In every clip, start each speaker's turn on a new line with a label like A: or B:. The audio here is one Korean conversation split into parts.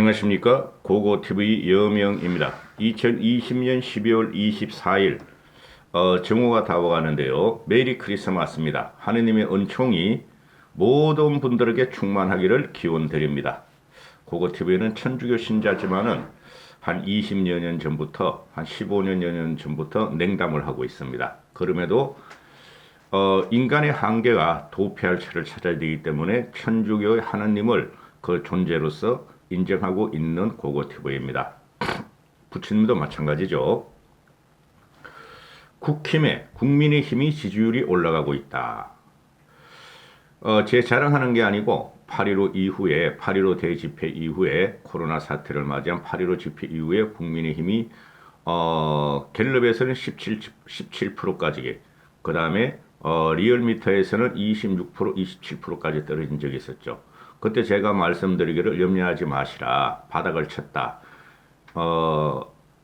A: 안녕하십니까. 고고TV 여명입니다. 2020년 12월 24일 정오가 다가가는데요. 메리 크리스마스입니다. 하느님의 은총이 모든 분들에게 충만하기를 기원드립니다. 고고TV는 천주교 신자지만은 한 20여 년 전부터 한 15년 년 전부터 냉담을 하고 있습니다. 그럼에도 인간의 한계가 도피할 처를 찾아야 되기 때문에 천주교의 하느님을 그 존재로서 인정하고 있는 고고TV입니다. 부처님도 마찬가지죠. 국힘에 국민의힘이 지지율이 올라가고 있다. 제 자랑하는 게 아니고 8.15 이후에 8.15 대집회 이후에 코로나 사태를 맞이한 8.15 집회 이후에 국민의힘이 갤럽에서는 17%까지 그 다음에 리얼미터에서는 26%, 27%까지 떨어진 적이 있었죠. 그때 제가 말씀드리기를 염려하지 마시라. 바닥을 쳤다.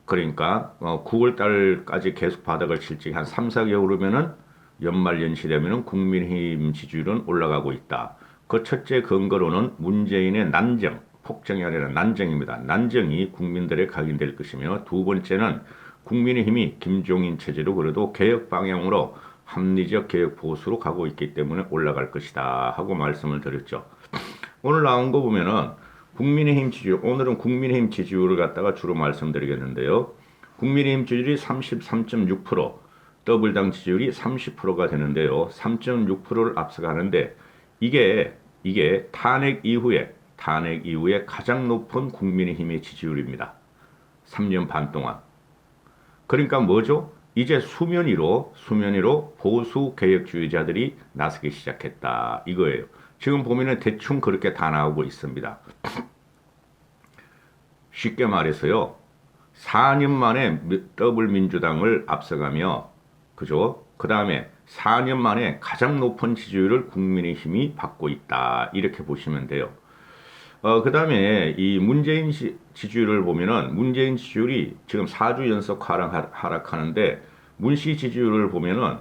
A: 그러니까 9월달까지 계속 바닥을 칠지 한 3, 4개월이면은 연말 연시되면은 국민의힘 지지율은 올라가고 있다. 그 첫째 근거로는 문재인의 난정, 폭정이 아니라 난정입니다. 난정이 국민들의 각인될 것이며 두 번째는 국민의힘이 김종인 체제로 그래도 개혁 방향으로 합리적 개혁 보수로 가고 있기 때문에 올라갈 것이다 하고 말씀을 드렸죠. 오늘 나온 거 보면은 국민의힘 지지율, 오늘은 국민의힘 지지율을 갖다가 주로 말씀드리겠는데요. 국민의힘 지지율이 33.6%, 더블당 지지율이 30%가 되는데요. 3.6%를 앞서가는데 이게 탄핵 이후에 가장 높은 국민의힘의 지지율입니다. 3년 반 동안. 그러니까 뭐죠? 이제 수면 위로 보수 개혁주의자들이 나서기 시작했다 이거예요. 지금 보면은 대충 그렇게 다 나오고 있습니다. 쉽게 말해서요. 4년 만에 더블민주당을 앞서가며 그죠? 그 다음에 4년 만에 가장 높은 지지율을 국민의힘이 받고 있다. 이렇게 보시면 돼요. 그 다음에 이 문재인 지지율을 보면은 문재인 지지율이 지금 4주 연속 하락하는데 문씨 지지율을 보면은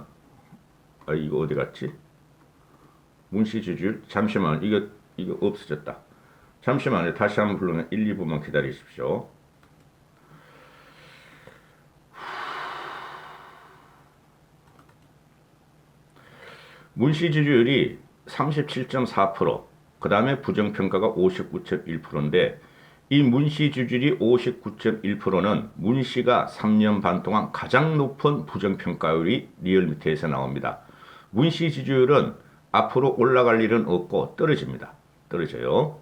A: 이거 어디 갔지? 문씨 지지율 잠시만 이거 없어졌다. 잠시만요. 다시 한번 불러면 1, 2분만 기다리십시오. 문씨 지지율이 37.4%, 그 다음에 부정평가가 59.1%인데 이 문씨 지지율이 59.1%는 문씨가 3년 반 동안 가장 높은 부정평가율이 리얼미터에서 나옵니다. 문씨 지지율은 앞으로 올라갈 일은 없고 떨어집니다. 떨어져요.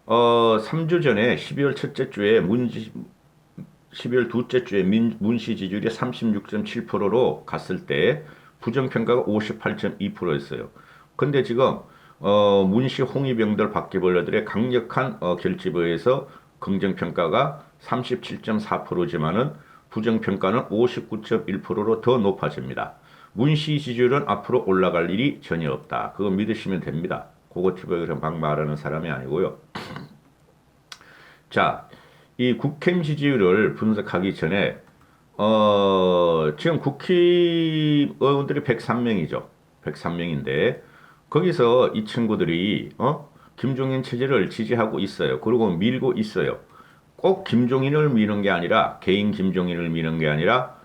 A: 3주 전에 12월 첫째 주에 12월 둘째 주에 문씨 지지율이 36.7%로 갔을 때 부정평가가 58.2%였어요. 근데 지금 문씨 홍위병들 바퀴벌레들의 강력한 결집에 의해서 긍정평가가 37.4%지만은 부정평가는 59.1%로 더 높아집니다. 문씨 지지율은 앞으로 올라갈 일이 전혀 없다. 그거 믿으시면 됩니다. 고고TV에 그런 막 말하는 사람이 아니고요. 자, 이 국힘 지지율을 분석하기 전에 지금 국회의원들이 103명이죠. 103명인데 거기서 이 친구들이 김종인 체제를 지지하고 있어요. 그리고 밀고 있어요. 꼭 김종인을 미는 게 아니라 개인 김종인을 미는 게 아니라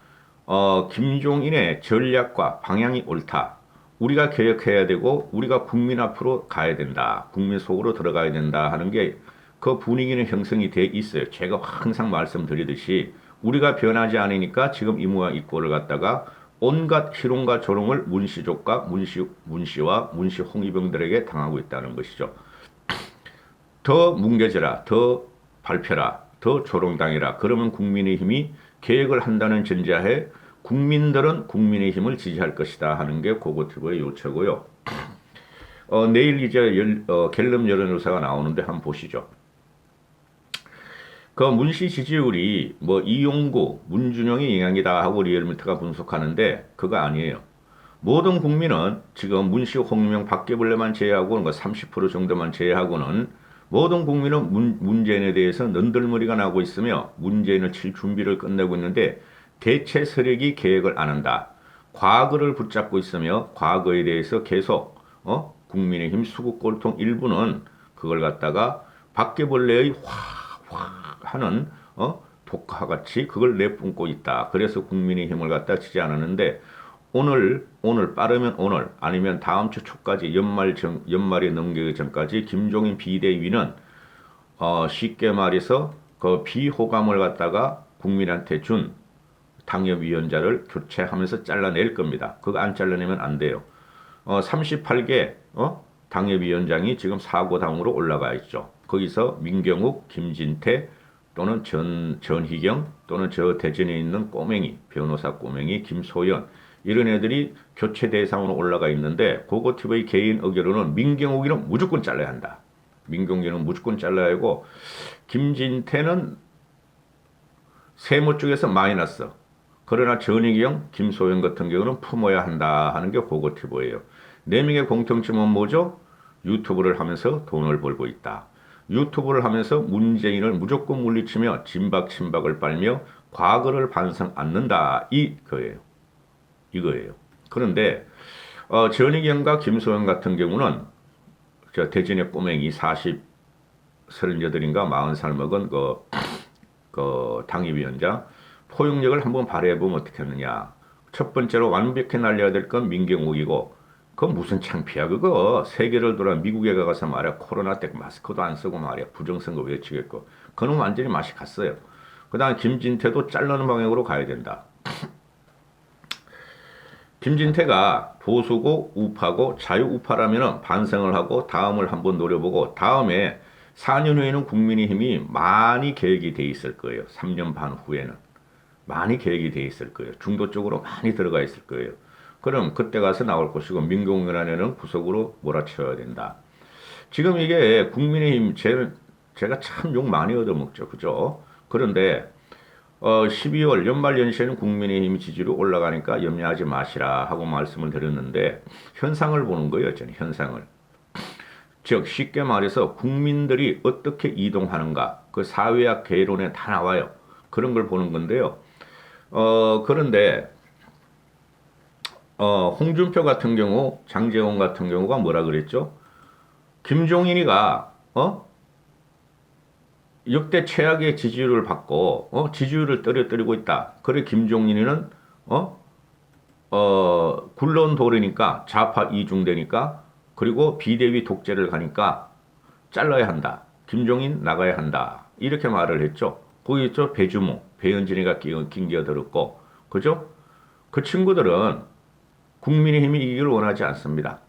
A: 김종인의 전략과 방향이 옳다. 우리가 개혁해야 되고 우리가 국민 앞으로 가야 된다. 국민 속으로 들어가야 된다 하는 게 그 분위기는 형성이 돼 있어요. 제가 항상 말씀드리듯이 우리가 변하지 않으니까 지금 이 모양 이 꼴을 갖다가 온갖 희롱과 조롱을 문씨족과 문씨와 문씨 홍위병들에게 당하고 있다는 것이죠. 더 뭉개져라, 더 밟혀라, 더 조롱당해라. 그러면 국민의힘이 개혁을 한다는 전제하에 국민들은 국민의힘을 지지할 것이다 하는 게 고고TV의 요체고요. 내일 이제 갤럽 여론조사가 나오는데 한번 보시죠. 그 문씨 지지율이 뭐 이용구, 문준영의 영향이다 하고 리얼미터가 분석하는데 그거 아니에요. 모든 국민은 지금 문씨 홍명 바퀴벌레만 제외하고는 30% 정도만 제외하고는 모든 국민은 문재인에 대해서 너덜머리가 나고 있으며 문재인을 칠 준비를 끝내고 있는데 대체 세력이 계획을 안 한다. 과거를 붙잡고 있으며 과거에 대해서 계속 국민의힘 수국골통 일부는 그걸 갖다가 바퀴벌레의 하는 독화같이 그걸 내뿜고 있다. 그래서 국민의힘을 갖다 지지 않았는데 오늘 빠르면 오늘 아니면 다음 주 초까지 연말에 넘기기 전까지 김종인 비대위는 쉽게 말해서 그 비호감을 갖다가 국민한테 준 당협위원장을 교체하면서 잘라낼 겁니다. 그거 안 잘라내면 안 돼요. 38개 당협위원장이 지금 사고당으로 올라가 있죠. 거기서 민경욱, 김진태 또는 전희경 또는 저 대전에 있는 꼬맹이, 변호사 꼬맹이, 김소연 이런 애들이 교체 대상으로 올라가 있는데 고고TV 개인 의견으로는 민경욱이는 무조건 잘라야 한다. 민경욱이는 무조건 잘라야 하고 김진태는 세무 쪽에서 마이너스. 그러나 전희경, 김소연 같은 경우는 품어야 한다 하는 게 고고TV예요. 네 명의 공통점은 뭐죠? 유튜브를 하면서 돈을 벌고 있다. 유튜브를 하면서 문재인을 무조건 물리치며 진박친박을 빨며 과거를 반성 않는다. 이거예요. 그런데 전희경과 김소연 같은 경우는 저 대전의 꼬맹이 38인가 40살 먹은 그 당협위원장 포용력을 한번 발휘해보면 어떻게 하느냐. 첫 번째로 완벽히 날려야 될 건 민경욱이고 그건 무슨 창피야 그거. 세계를 돌아 미국에 가서 말이야 코로나 때 마스크도 안 쓰고 말이야 부정선거 외치겠고 그놈 완전히 맛이 갔어요. 그 다음에 김진태도 자르는 방향으로 가야 된다. 김진태가 보수고 우파고 자유우파라면 반성을 하고 다음을 한번 노려보고 다음에 4년 후에는 국민의힘이 많이 계획이 돼 있을 거예요. 3년 반 후에는 많이 계획이 돼 있을 거예요. 중도 쪽으로 많이 들어가 있을 거예요. 그럼 그때 가서 나올 것이고 민공연안에는 구석으로 몰아쳐야 된다. 지금 이게 국민의힘 제가 참 욕 많이 얻어먹죠. 그죠? 그런데 12월 연말연시에는 국민의힘 지지율이 올라가니까 염려하지 마시라 하고 말씀을 드렸는데 현상을 보는 거예요. 저는 현상을. 즉 쉽게 말해서 국민들이 어떻게 이동하는가 그 사회학 개론에 다 나와요. 그런 걸 보는 건데요. 그런데 홍준표 같은 경우 장제원 같은 경우가 뭐라 그랬죠? 김종인이가 역대 최악의 지지율을 받고 지지율을 떨어뜨리고 있다. 그래 김종인이는 굴러온 돌이니까 좌파 이중되니까 그리고 비대위 독재를 가니까 잘라야 한다. 김종인 나가야 한다. 이렇게 말을 했죠. 거기 있죠. 배주모, 배현진이가 끼어들었고 그죠? 그 친구들은 국민의힘이 이기를 원하지 않습니다.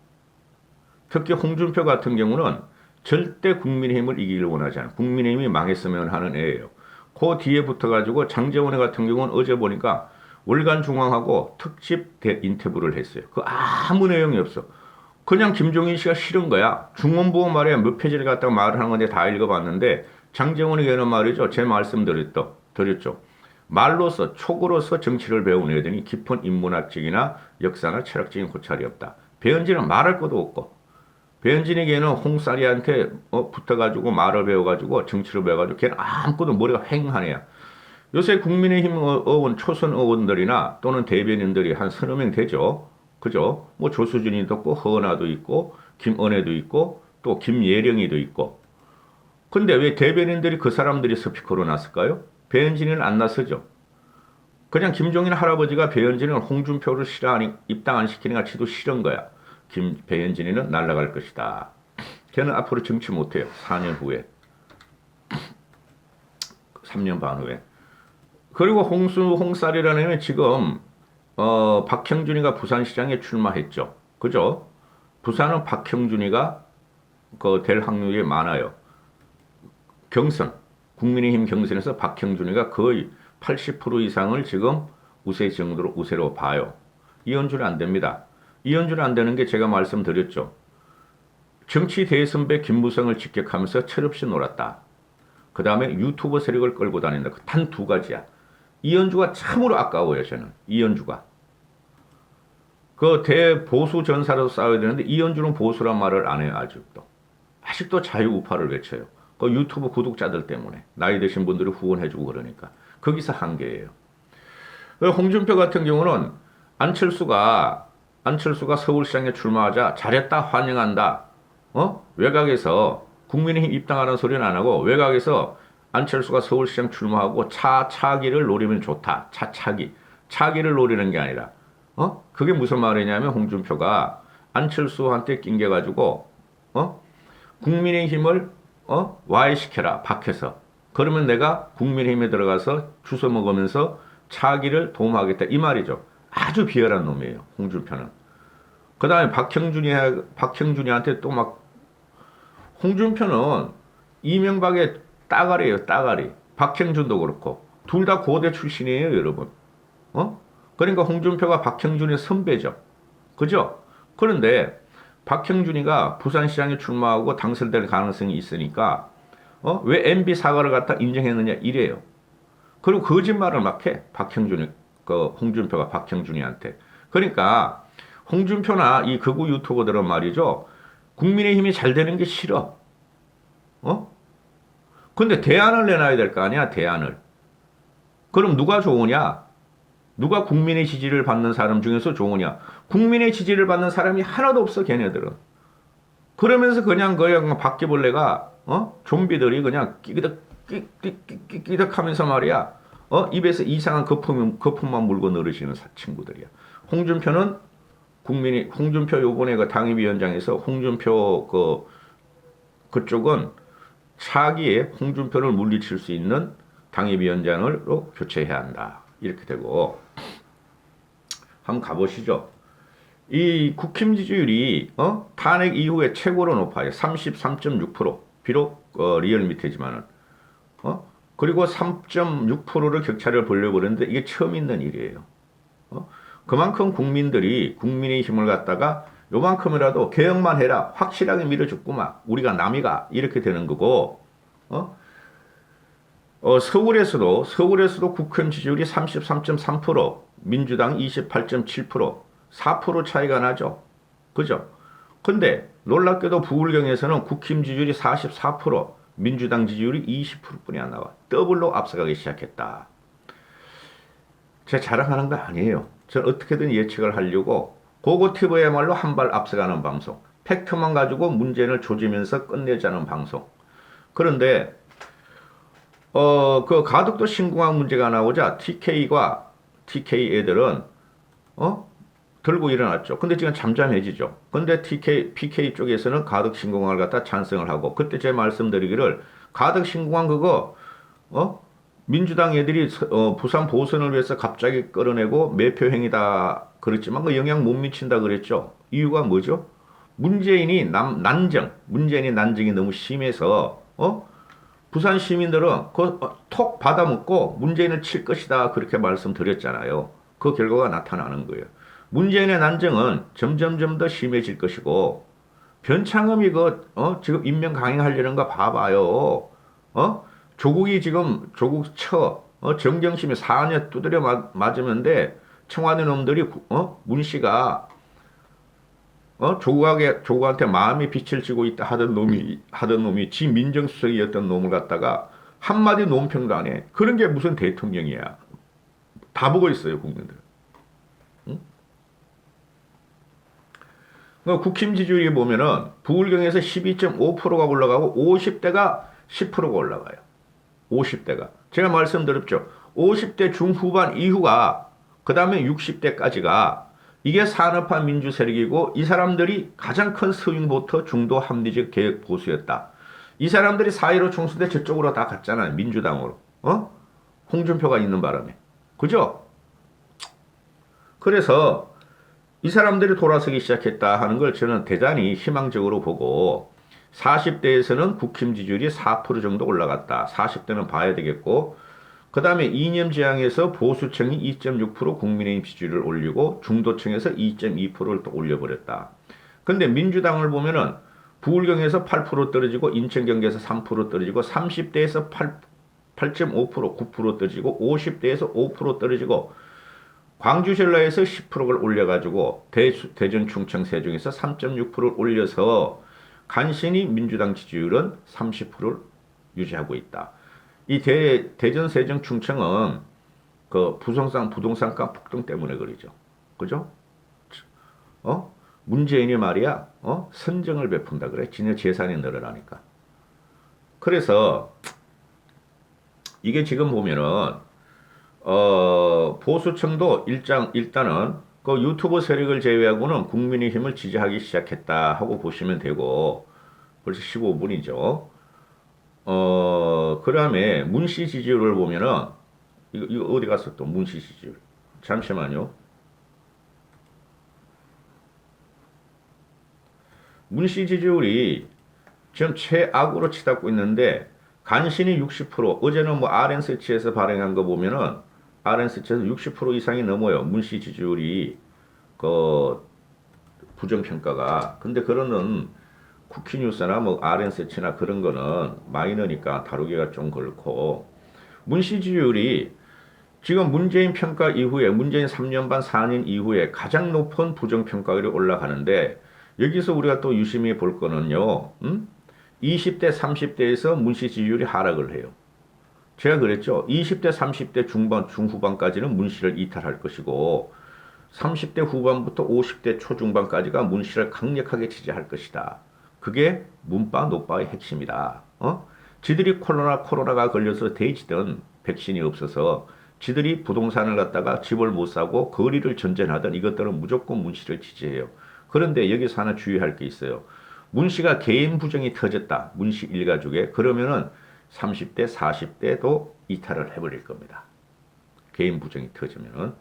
A: 특히 홍준표 같은 경우는 절대 국민의힘을 이기를 원하지 않아요. 국민의힘이 망했으면 하는 애예요. 그 뒤에 붙어가지고 장제원 같은 경우는 어제 보니까 월간중앙하고 특집 인터뷰를 했어요. 그 아무 내용이 없어. 그냥 김종인 씨가 싫은 거야. 중원부가 말이야 몇 페이지를 갖다가 말을 하는 건데 다 읽어봤는데 장제원에게는 말이죠. 제 말씀 드렸죠. 말로서 촉으로서 정치를 배운 애들이 깊은 인문학적이나 역사나 철학적인 고찰이 없다. 배현진은 말할 것도 없고 배현진에게는 홍사리한테 붙어가지고 말을 배워가지고 정치를 배워가지고 걔는 아무것도 머리가 휑하네요. 요새 국민의힘 의원 초선 의원들이나 또는 대변인들이 한 서너 명 되죠. 그죠? 뭐 조수진이도 있고 허은하도 있고 김은혜도 있고 또 김예령이도 있고. 근데 왜 대변인들이 그 사람들이 스피커로 났을까요? 배현진이는 안 나서죠. 그냥 김종인 할아버지가 배현진은 홍준표를 싫어하니 입당 안 시키는 가치도 싫은 거야. 배현진이는 날아갈 것이다. 걔는 앞으로 정치 못해요. 4년 후에. 3년 반 후에. 그리고 홍쌀이라는 애는 지금 박형준이가 부산시장에 출마했죠. 그죠? 부산은 박형준이가 될 확률이 많아요. 경선, 국민의힘 경선에서 박형준이가 거의 80% 이상을 지금 우세 정도로 우세로 봐요. 이현주는 안 됩니다. 이현주는 안 되는 게 제가 말씀드렸죠. 정치 대선배 김무성을 직격하면서 철없이 놀았다. 그 다음에 유튜버 세력을 끌고 다닌다. 단 두 가지야. 이현주가 참으로 아까워요. 저는 이현주가. 그 대보수 전사로 싸워야 되는데 이현주는 보수란 말을 안 해요. 아직도 자유우파를 외쳐요. 그 유튜브 구독자들 때문에 나이 드신 분들이 후원해주고 그러니까 거기서 한계예요. 홍준표 같은 경우는 안철수가 서울시장에 출마하자 잘했다 환영한다. 외곽에서 국민의힘 입당하는 소리는 안 하고 외곽에서 안철수가 서울시장 출마하고 차기를 노리면 좋다. 차기. 차기를 노리는 게 아니라, 그게 무슨 말이냐면 홍준표가 안철수한테 낑겨가지고, 국민의힘을, 와해시켜라. 박해서. 그러면 내가 국민의힘에 들어가서 주워 먹으면서 차기를 도모하겠다. 이 말이죠. 아주 비열한 놈이에요. 홍준표는. 그 다음에 박형준이한테 또 막, 홍준표는 이명박의 따가리예요, 따가리. 박형준도 그렇고. 둘 다 고대 출신이에요, 여러분. 그러니까 홍준표가 박형준의 선배죠. 그죠? 그런데 박형준이가 부산시장에 출마하고 당선될 가능성이 있으니까, 왜 MB 사과를 갖다 인정했느냐, 이래요. 그리고 거짓말을 막 해. 홍준표가 박형준이한테. 그러니까, 홍준표나 이 극우 유튜버들은 말이죠. 국민의힘이 잘 되는 게 싫어. 근데 대안을 내놔야 될 거 아니야, 대안을. 그럼 누가 좋으냐? 누가 국민의 지지를 받는 사람 중에서 좋으냐? 국민의 지지를 받는 사람이 하나도 없어, 걔네들은. 그러면서 그냥 바퀴벌레가, 좀비들이 그냥 끼득 하면서 말이야. 입에서 이상한 거품만 물고 늘으시는 친구들이야. 홍준표 요번에 그 당협위원장에서 홍준표 그쪽은 차기에 홍준표를 물리칠 수 있는 당협위원장으로 교체해야 한다. 이렇게 되고, 한번 가보시죠. 이 국힘 지지율이 탄핵 이후에 최고로 높아요. 33.6%. 비록 리얼미터지만은 그리고 3.6%를 격차를 벌려버렸는데 이게 처음 있는 일이에요. 그만큼 국민들이 국민의 힘을 갖다가 요만큼이라도 개혁만 해라. 확실하게 밀어줬구만. 우리가 남이가 이렇게 되는 거고, 서울에서도 국힘 지지율이 33.3%, 민주당 28.7%, 4% 차이가 나죠. 그죠? 근데 놀랍게도 부울경에서는 국힘 지지율이 44%, 민주당 지지율이 20%뿐이 안 나와. 더블로 앞서가기 시작했다. 제가 자랑하는 거 아니에요. 저는 어떻게든 예측을 하려고 고고티브야말로 한 발 앞서가는 방송. 팩트만 가지고 문제를 조지면서 끝내자는 방송. 그런데 그 가덕도 신공항 문제가 나오자 TK 애들은 들고 일어났죠. 근데 지금 잠잠해지죠. 근데 PK 쪽에서는 가덕 신공항을 갖다 찬성을 하고, 그때 제가 말씀드리기를 가덕 신공항 그거 민주당 애들이 부산 보선을 위해서 갑자기 끌어내고 매표행위다 그랬지만 그 영향 못 미친다 그랬죠. 이유가 뭐죠? 문재인이 난정이 너무 심해서 부산 시민들은 톡 받아먹고 문재인을 칠 것이다 그렇게 말씀드렸잖아요. 그 결과가 나타나는 거예요. 문재인의 난정은 점점 더 심해질 것이고, 변창흠이 지금 임명 강행하려는 거 봐봐요. 조국 정경심이 4년 두드려 맞으면데 청와대 놈들이 문 씨가 조국한테 마음의 빛을 지고 있다 하던 놈이 지 민정수석이었던 놈을 갖다가 한마디 논평도 안 해. 그런 게 무슨 대통령이야. 다 보고 있어요, 국민들. 응? 국힘 지지율이 보면은 부울경에서 12.5%가 올라가고 50대가 10%가 올라가요. 50대가. 제가 말씀드렸죠. 50대 중후반 이후가, 그 다음에 60대까지가 이게 산업화 민주 세력이고, 이 사람들이 가장 큰 스윙보터 중도 합리적 개혁 보수였다. 이 사람들이 4.15 총선 때 저쪽으로 다 갔잖아요. 민주당으로. 홍준표가 있는 바람에. 그죠? 그래서 이 사람들이 돌아서기 시작했다 하는 걸 저는 대단히 희망적으로 보고, 40대에서는 국힘 지지율이 4% 정도 올라갔다. 40대는 봐야 되겠고, 그 다음에 이념지향에서 보수층이 2.6% 국민의힘 지지율을 올리고, 중도층에서 2.2%를 또 올려버렸다. 근데 민주당을 보면은 부울경에서 8% 떨어지고, 인천 경기에서 3% 떨어지고, 30대에서 8.5%, 9% 떨어지고, 50대에서 5% 떨어지고, 광주 전라에서 10%를 올려가지고, 대전 충청 세종에서 3.6%를 올려서 간신히 민주당 지지율은 30%를 유지하고 있다. 이 대전 세종 충청은 그 부동산가 폭등 때문에 그러죠. 그죠? 문재인이 말이야, 선정을 베푼다 그래. 지네 재산이 늘어나니까. 그래서 이게 지금 보면은 보수층도 일단은 그 유튜브 세력을 제외하고는 국민의힘을 지지하기 시작했다 하고 보시면 되고 벌써 15분이죠. 그다음에 문씨 지지율을 보면은 이거 어디 갔어 또 문씨 지지율. 잠시만요. 문씨 지지율이 지금 최악으로 치닫고 있는데 간신히 60%, 어제는 뭐 RN세치에서 발행한 거 보면은 RN세치에서 60% 이상이 넘어요. 문씨 지지율이 그 부정평가가. 근데 그거는 쿠키뉴스나 뭐 RN세치나 그런 거는 마이너니까 다루기가 좀 그렇고 문씨 지지율이 지금 문재인 평가 이후에 문재인 3년 반 4년 이후에 가장 높은 부정평가율이 올라가는데 여기서 우리가 또 유심히 볼 거는요. 20대 30대에서 문씨 지지율이 하락을 해요. 제가 그랬죠. 20대 30대 중반 중후반까지는 문씨를 이탈할 것이고 30대 후반부터 50대 초중반까지가 문씨를 강력하게 지지할 것이다. 그게 문바 노빠의 핵심이다. 지들이 코로나가 걸려서 데이지든 백신이 없어서 지들이 부동산을 갖다가 집을 못 사고 거리를 전전하던 이것들은 무조건 문씨를 지지해요. 그런데 여기서 하나 주의할 게 있어요. 문씨가 개인 부정이 터졌다. 문씨 일가족에. 그러면은 30대, 40대도 이탈을 해버릴 겁니다. 개인 부정이 터지면은.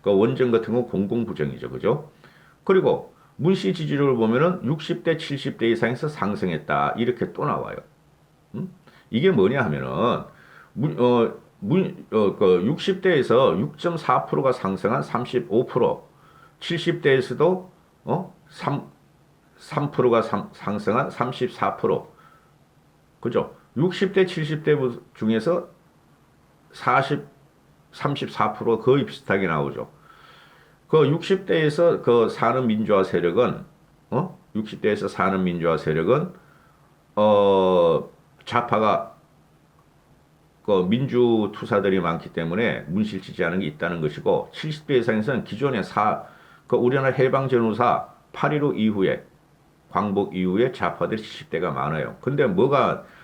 A: 그 원전 같은 건 공공부정이죠. 그죠? 그리고 문씨 지지율을 보면은 60대, 70대 이상에서 상승했다. 이렇게 또 나와요. 이게 뭐냐 하면은, 그 60대에서 6.4%가 상승한 35%, 70대에서도 3%가 상승한 34%. 그죠? 60대, 70대 중에서 34% 거의 비슷하게 나오죠. 그 60대에서 그 사는 민주화 세력은, 60대에서 사는 민주화 세력은, 좌파가 그 민주 투사들이 많기 때문에 문실 지지하는 게 있다는 것이고, 70대 이상에서는 기존의 그 우리나라 해방 전후사 8.15 이후에 광복 이후에 좌파들이 70대가 많아요. 근데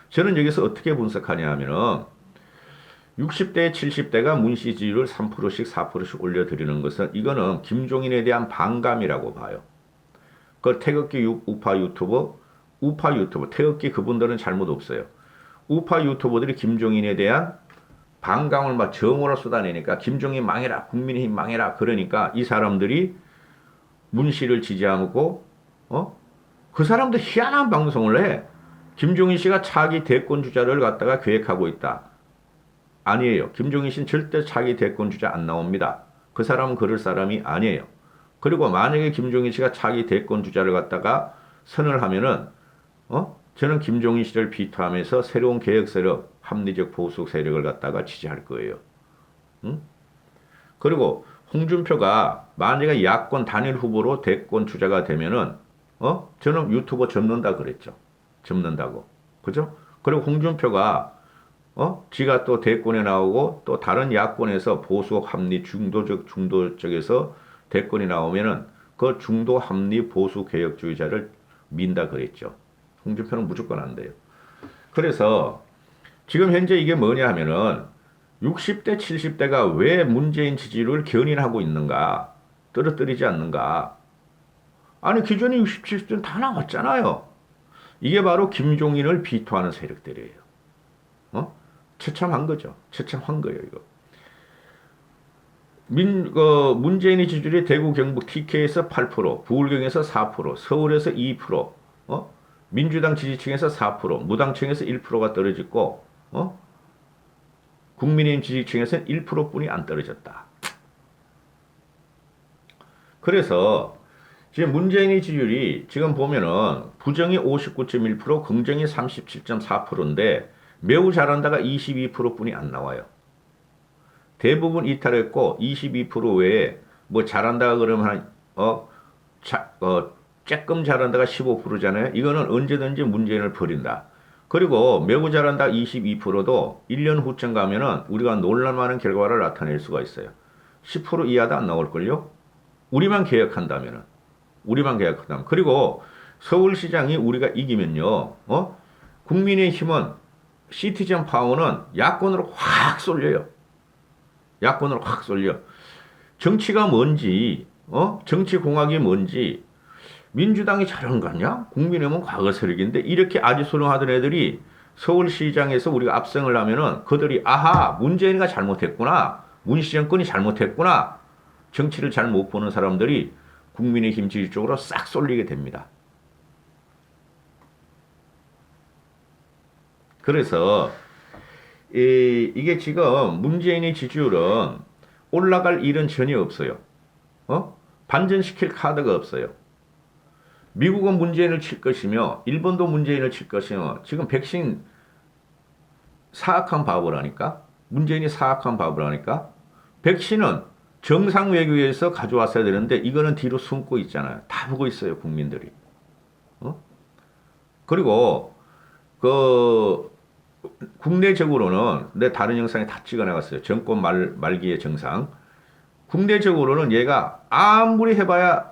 A: 저는 여기서 어떻게 분석하냐 하면은 60대, 70대가 문씨 지지율을 3%씩, 4%씩 올려드리는 것은 이거는 김종인에 대한 반감이라고 봐요. 그 태극기 우파 유튜버, 태극기 그분들은 잘못 없어요. 우파 유튜버들이 김종인에 대한 반감을 막 정오로 쏟아내니까 김종인 망해라, 국민의힘 망해라. 그러니까 이 사람들이 문씨를 지지하고, 그 사람도 희한한 방송을 해. 김종인 씨가 차기 대권 주자를 갖다가 계획하고 있다. 아니에요. 김종인 씨는 절대 차기 대권 주자 안 나옵니다. 그 사람은 그럴 사람이 아니에요. 그리고 만약에 김종인 씨가 차기 대권 주자를 갖다가 선을 하면은, 저는 김종인 씨를 비토하면서 새로운 개혁 세력, 합리적 보수 세력을 갖다가 지지할 거예요. 그리고 홍준표가 만약에 야권 단일 후보로 대권 주자가 되면은, 저는 유튜버 접는다 그랬죠. 접는다고. 그죠? 그리고 홍준표가 지가 또 대권에 나오고 또 다른 야권에서 보수 합리 중도 쪽에서 대권이 나오면은 그 중도 합리 보수 개혁주의자를 민다 그랬죠. 홍준표는 무조건 안 돼요. 그래서 지금 현재 이게 뭐냐 하면은 60대, 70대가 왜 문재인 지지율을 견인하고 있는가? 떨어뜨리지 않는가? 아니, 기존에 60, 70대는 다 나왔잖아요. 이게 바로 김종인을 비토하는 세력들이에요. 처참한 거죠. 처참한 거예요, 이거. 문재인의 지지율이 대구, 경북, TK에서 8%, 부울경에서 4%, 서울에서 2%, 민주당 지지층에서 4%, 무당층에서 1%가 떨어졌고, 국민의힘 지지층에서는 1%뿐이 안 떨어졌다. 그래서 지금 문재인의 지지율이 지금 보면은 부정이 59.1%, 긍정이 37.4%인데 매우 잘한다가 22%뿐이 안 나와요. 대부분 이탈했고 22% 외에 뭐 잘한다 그러면 조금 잘한다가 15%잖아요. 이거는 언제든지 문재인을 버린다. 그리고 매우 잘한다 22%도 1년 후쯤 가면은 우리가 놀랄만한 결과를 나타낼 수가 있어요. 10% 이하도 안 나올걸요? 우리만 개혁한다면은. 그리고 서울시장이 우리가 이기면요, 국민의힘은 시티즌 파워는 야권으로 확 쏠려요. 야권으로 확 쏠려. 정치가 뭔지, 정치공학이 뭔지, 민주당이 잘한 거냐? 국민의힘은 과거 세력인데, 이렇게 아지소령하던 애들이 서울시장에서 우리가 압승을 하면은 그들이, 아하, 문재인이가 잘못했구나. 문시 정권이 잘못했구나. 정치를 잘 못 보는 사람들이 국민의힘 지지 쪽으로 싹 쏠리게 됩니다. 그래서 이게 지금 문재인의 지지율은 올라갈 일은 전혀 없어요. 반전시킬 카드가 없어요. 미국은 문재인을 칠 것이며 일본도 문재인을 칠 것이며 지금 백신 사악한 바보라니까. 문재인이 사악한 바보라니까. 백신은 정상 외교에서 가져왔어야 되는데 이거는 뒤로 숨고 있잖아요. 다 보고 있어요, 국민들이. 그리고 그 국내적으로는 내 다른 영상에 다 찍어 나갔어요. 정권 말기의 정상. 국내적으로는 얘가 아무리 해봐야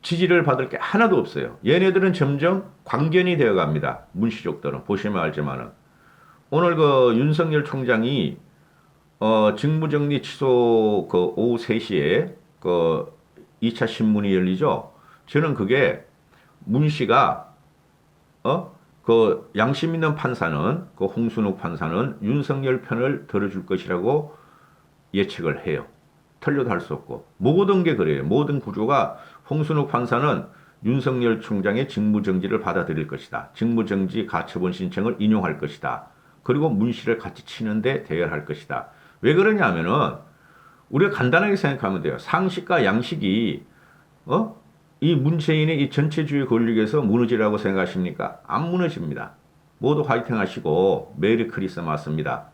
A: 지지를 받을 게 하나도 없어요. 얘네들은 점점 광견이 되어 갑니다. 문시족들은. 보시면 알지만은. 오늘 그 윤석열 총장이 직무정지 취소 그 오후 3시에 그 2차 신문이 열리죠. 저는 그게 문씨가 그 양심 있는 판사는 그 홍순욱 판사는 윤석열 편을 들어줄 것이라고 예측을 해요. 틀려도 할 수 없고 모든 게 그래요. 모든 구조가 홍순욱 판사는 윤석열 총장의 직무정지를 받아들일 것이다. 직무정지 가처분 신청을 인용할 것이다. 그리고 문씨를 같이 치는데 대열할 것이다. 왜 그러냐면은 우리가 간단하게 생각하면 돼요. 상식과 양식이 이 문재인의 이 전체주의 권력에서 무너지라고 생각하십니까? 안 무너집니다. 모두 화이팅 하시고 메리 크리스마스입니다.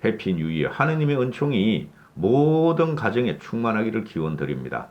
A: 해피 뉴 이어. 하느님의 은총이 모든 가정에 충만하기를 기원 드립니다.